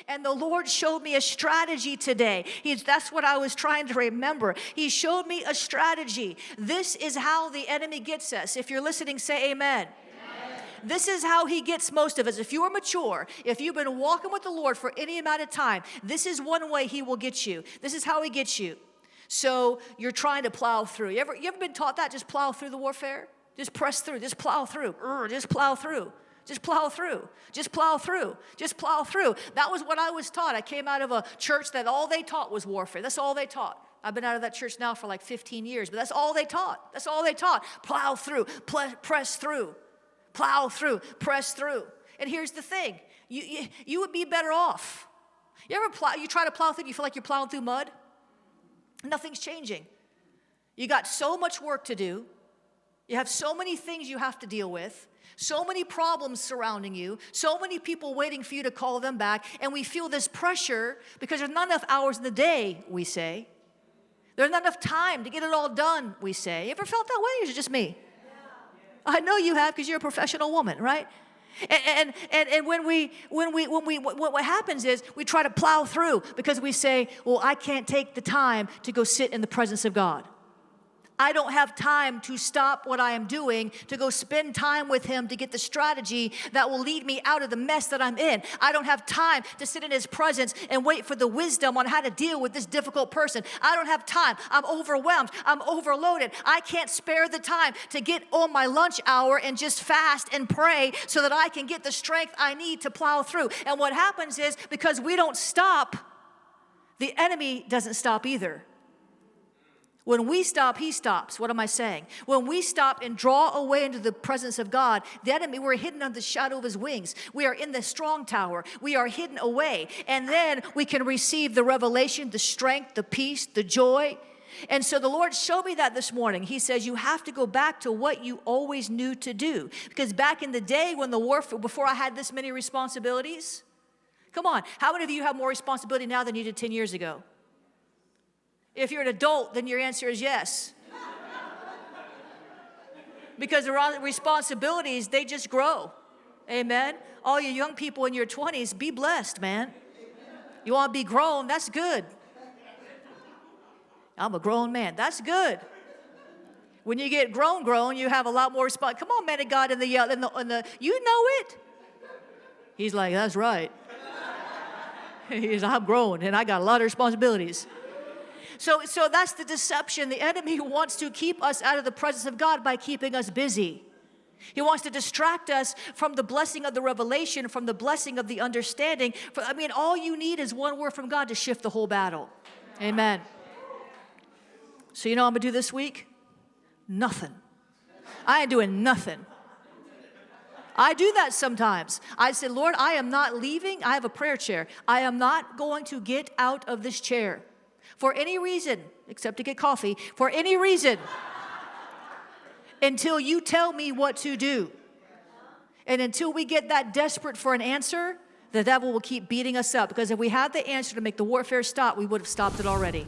And the Lord showed me a strategy today. That's what I was trying to remember. He showed me a strategy. This is how the enemy gets us. If you're listening, say amen. This is how he gets most of us. If you are mature, if you've been walking with the Lord for any amount of time, this is one way he will get you. This is how he gets you. So you're trying to plow through. You ever been taught that? Just plow through the warfare? Just press through. Just plow through. Just plow through. Just plow through. Just plow through. Just plow through. That was what I was taught. I came out of a church that all they taught was warfare. That's all they taught. I've been out of that church now for like 15 years, but that's all they taught. That's all they taught. Plow through. Press through. Plow through, press through. And here's the thing. You would be better off. You try to plow through, you feel like you're plowing through mud? Nothing's changing. You got so much work to do. You have so many things you have to deal with. So many problems surrounding you. So many people waiting for you to call them back. And we feel this pressure because there's not enough hours in the day, we say. There's not enough time to get it all done, we say. You ever felt that way, or is it just me? I know you have, because you're a professional woman, right? And what happens is we try to plow through because we say, well, I can't take the time to go sit in the presence of God. I don't have time to stop what I am doing to go spend time with him to get the strategy that will lead me out of the mess that I'm in. I don't have time to sit in his presence and wait for the wisdom on how to deal with this difficult person. I don't have time. I'm overwhelmed. I'm overloaded. I can't spare the time to get on my lunch hour and just fast and pray so that I can get the strength I need to plow through. And what happens is, because we don't stop, the enemy doesn't stop either. When we stop, he stops. What am I saying? When we stop and draw away into the presence of God, the enemy, we're hidden under the shadow of his wings. We are in the strong tower. We are hidden away. And then we can receive the revelation, the strength, the peace, the joy. And so the Lord showed me that this morning. He says, you have to go back to what you always knew to do. Because back in the day when the warfare, before I had this many responsibilities, come on, how many of you have more responsibility now than you did 10 years ago? If you're an adult, then your answer is yes. Because the responsibilities, they just grow. Amen? All you young people in your 20s, be blessed, man. You want to be grown? That's good. I'm a grown man. That's good. When you get grown, you have a lot more responsibility. Come on, man of God, in the you know it. He's like, that's right. He's, I'm grown, and I got a lot of responsibilities. So that's the deception. The enemy wants to keep us out of the presence of God by keeping us busy. He wants to distract us from the blessing of the revelation, from the blessing of the understanding. All you need is one word from God to shift the whole battle. Amen. So you know what I'm going to do this week? Nothing. I ain't doing nothing. I do that sometimes. I say, Lord, I am not leaving. I have a prayer chair. I am not going to get out of this chair. For any reason, except to get coffee, for any reason, until you tell me what to do. And until we get that desperate for an answer, the devil will keep beating us up. Because if we had the answer to make the warfare stop, we would have stopped it already.